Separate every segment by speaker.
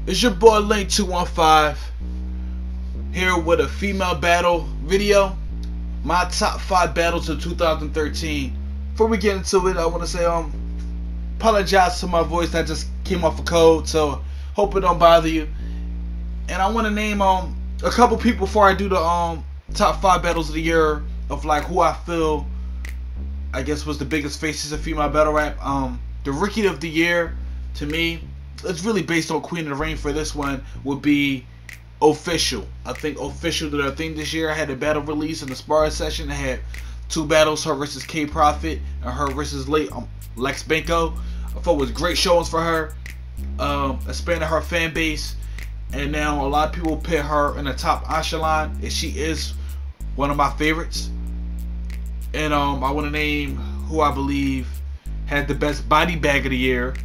Speaker 1: It's your boy Link 215 here with a female battle video. My top 5 battles of 2013. Before we get into it, I want to say apologize to my voice. I just came off a cold, so hope it don't bother you. And I want to name a couple people before I do the top 5 battles of the year of like who I feel I guess was the biggest faces of female battle rap. The rookie of the year to me, it's really based on Queen of the Ring for this one, would be Official. I think Official did her thing this year. I had a battle release in the sparring session. I had 2 battles, her versus K Profit and her versus Lex Benko. I thought it was great showings for her. Expanded her fan base, and now a lot of people put her in the top echelon, and she is one of my favorites. And I want to name who I believe had the best body bag of the year,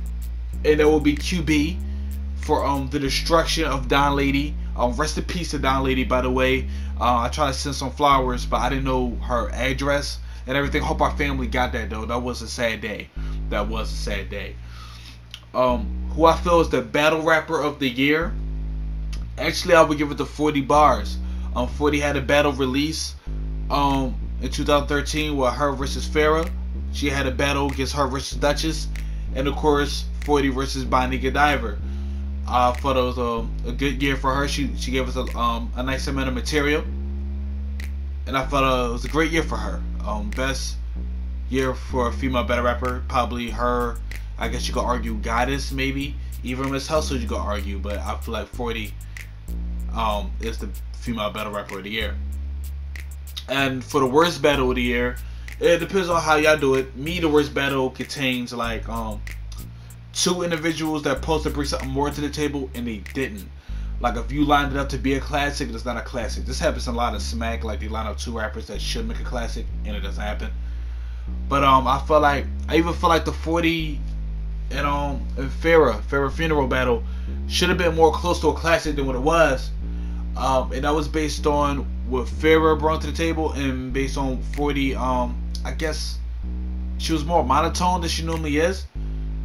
Speaker 1: and that will be QB for the destruction of Don Lady. Rest in peace to Don Lady, by the way. I tried to send some flowers, but I didn't know her address and everything. Hope our family got that though. That was a sad day. That was a sad day. Who I feel is the battle rapper of the year. Actually, I would give it to 40 Bars. 40 had a battle release in 2013 with her versus Farrah. She had a battle against her versus Duchess, and of course 40 versus Bonnie Godiva. I thought it was a good year for her. She gave us a nice amount of material, and I thought it was a great year for her. Best year for a female battle rapper, probably her. I guess you could argue Goddess, maybe even Miss Hustle you could argue, but I feel like 40 is the female battle rapper of the year. And for the worst battle of the year, it depends on how y'all do it. Me, the worst battle contains like 2 individuals that supposed to bring something more to the table and they didn't. Like if you lined it up to be a classic, it's not a classic. This happens in a lot of smack, like they line up 2 rappers that should make a classic and it doesn't happen. But I even feel like the 40 and Farrah funeral battle should have been more close to a classic than what it was. And that was based on what Farrah brought to the table, and based on 40, I guess she was more monotone than she normally is.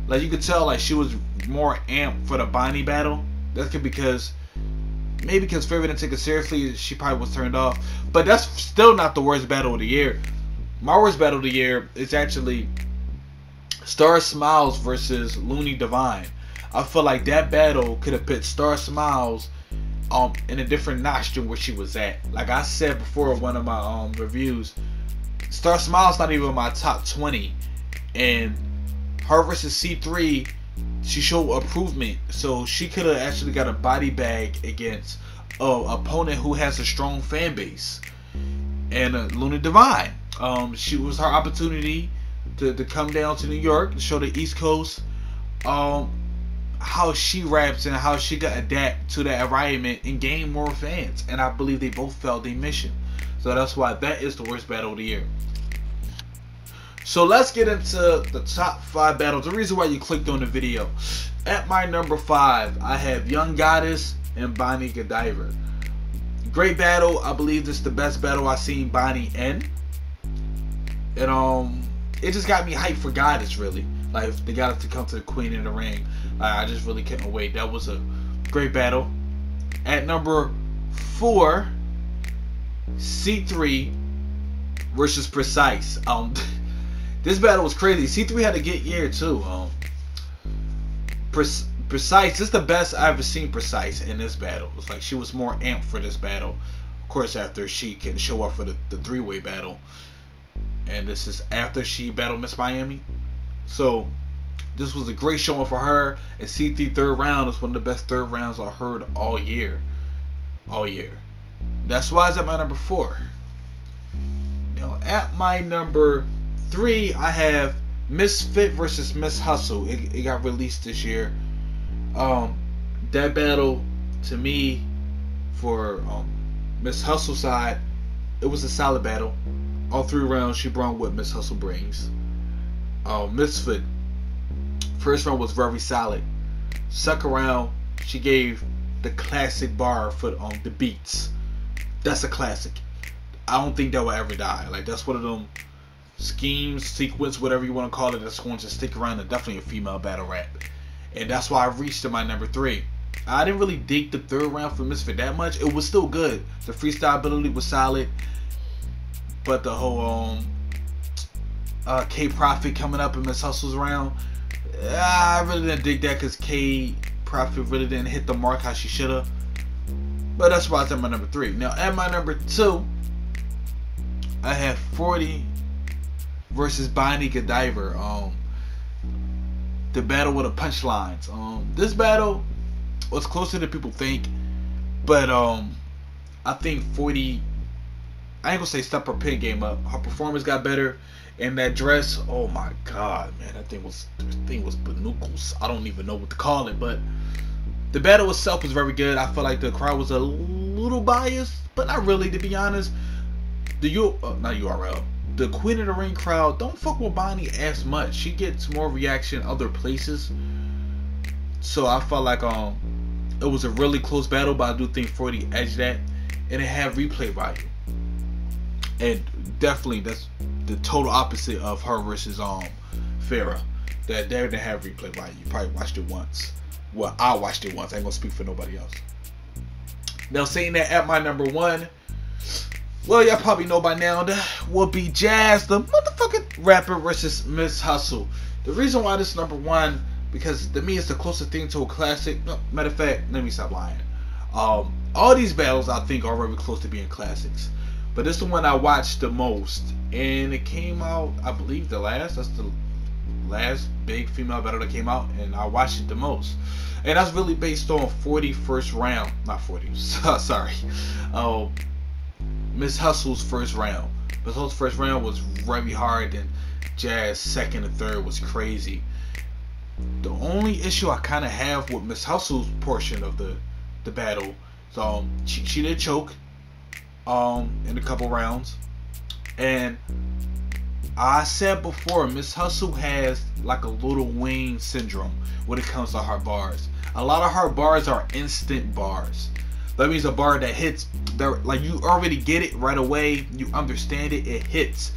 Speaker 1: Like you could tell, like she was more amped for the Bonnie battle. That's because Farrah didn't take it seriously. She probably was turned off. But that's still not the worst battle of the year. My worst battle of the year is actually Star Smiles versus Looney Divine. I feel like that battle could have put Star Smiles in a different notch than where she was at. Like I said before in one of my reviews, Star Smiles not even in my top 20, and her versus C3, she showed improvement, so she could have actually got a body bag against an opponent who has a strong fan base. And Looney Divine, she was her opportunity to come down to New York and show the East Coast how she raps and how she could adapt to that environment and gain more fans. And I believe they both failed their mission. So that's why that is the worst battle of the year. So let's get into the top 5 battles. The reason why you clicked on the video. At my number 5, I have Young Goddess and Bonnie Godiva. Great battle. I believe this is the best battle I've seen Bonnie in. And it just got me hyped for Goddess, really. Like if they got to come to the Queen in the Ring, I just really couldn't wait. That was a great battle. At number 4, C3 versus Precise. This battle was crazy. C3 had a good year too. Precise, this is the best I've ever seen Precise in this battle. It's like she was more amped for this battle. Of course, after she can show up for the 3-way battle. And this is after she battled Miss Miami. So this was a great showing for her. And C3 third round is one of the best third rounds I heard all year. All year. That's why it's at my number 4. Now at my number 3, I have Misfit versus Miss Hustle. It got released this year. That battle to me for Miss Hustle side, it was a solid battle. All 3 rounds she brought what Miss Hustle brings. Misfit, first round was very solid. Second round, she gave the classic bar for the beats. That's a classic. I don't think that will ever die. Like that's one of them schemes, sequence, whatever you want to call it, that's going to stick around, and definitely a female battle rap. And that's why I reached to my number 3. I didn't really dig the third round for Misfit that much. It was still good. The freestyle ability was solid, but the whole K Profit coming up in Miss Hustle's round, I really didn't dig that because K Profit really didn't hit the mark how she should have. But that's why it's at my number 3. Now at my number 2, I have 40 versus Bonnie Godiva. The battle with the punchlines. This battle was closer than people think, but I think 40. I ain't gonna say step her pin game up. Her performance got better, and that dress. Oh my god, man, that thing was binoocles. I don't even know what to call it, but the battle itself was very good. I feel like the crowd was a little biased, but not really, to be honest. Not URL. The Queen of the Ring crowd don't fuck with Bonnie as much. She gets more reaction other places. So I felt like it was a really close battle, but I do think 40 edged that, and it had replay value. And definitely that's the total opposite of her versus Farrah. That they didn't have replay value. You probably watched it once. Well, I watched it once. I ain't gonna speak for nobody else. Now saying that, at my number 1, well, y'all probably know by now, that will be Jazz, the motherfucking rapper, versus Miss Hustle. The reason why this is number 1, because to me it's the closest thing to a classic. No, matter of fact, let me stop lying. All these battles I think are very close to being classics, but this is the one I watched the most, and it came out, I believe, that's the last big female battle that came out, and I watched it the most. And that's really based on 40 first round, not 40, sorry. Miss Hustle's first round. Miss Hustle's first round was very hard, and Jazz second and third was crazy. The only issue I kind of have with Miss Hustle's portion of the battle, so she did choke in a couple rounds, and I said before, Miss Hustle has like a Lil Wayne syndrome when it comes to her bars. A lot of her bars are instant bars. That means a bar that hits, like you already get it right away, you understand it, it hits,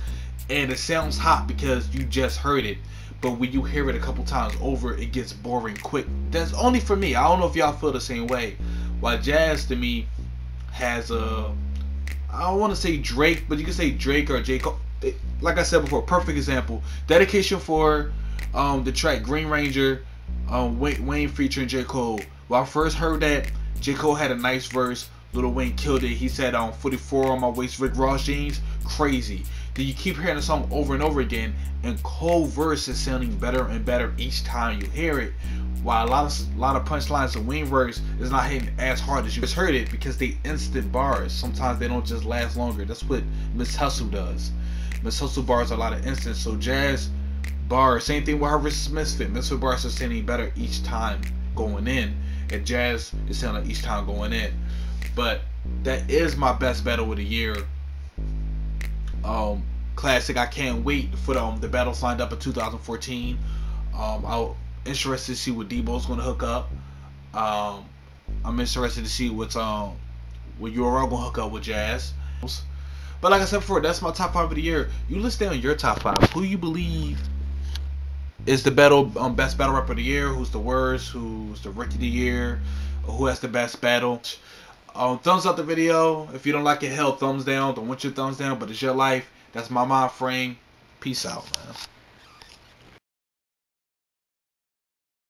Speaker 1: and it sounds hot because you just heard it. But when you hear it a couple times over, it gets boring quick. That's only for me. I don't know if y'all feel the same way. While Jazz to me has I don't want to say Drake, but you can say Drake or J. Cole. Like I said before, perfect example. Dedication for the track Green Ranger, Wayne featuring J. Cole. When I first heard that, J. Cole had a nice verse. Lil Wayne killed it. He said 44 on my waist, Rick Ross jeans. Crazy. Then you keep hearing the song over and over again, and Cole verse is sounding better and better each time you hear it. While a lot of punchlines and Wayne verse is not hitting as hard as you just heard it, because they instant bars. Sometimes they don't just last longer. That's what Miss Hustle does. Miss Hustle bars are a lot of instant. So Jazz bars, same thing with her versus Misfit. Misfit bars are sounding better each time going in, and Jazz is sounding each time going in. But that is my best battle of the year. Classic. I can't wait for the battles lined up in 2014. I'm interested to see what Debo's gonna hook up. I'm interested to see what URL gonna hook up with Jazz. But like I said before, that's my top 5 of the year. You list down your top 5. Who you believe is the best battle rapper of the year? Who's the worst? Who's the rookie of the year? Who has the best battle? Thumbs up the video. If you don't like it, hell, thumbs down. Don't want your thumbs down, but it's your life. That's my mind frame. Peace out, man.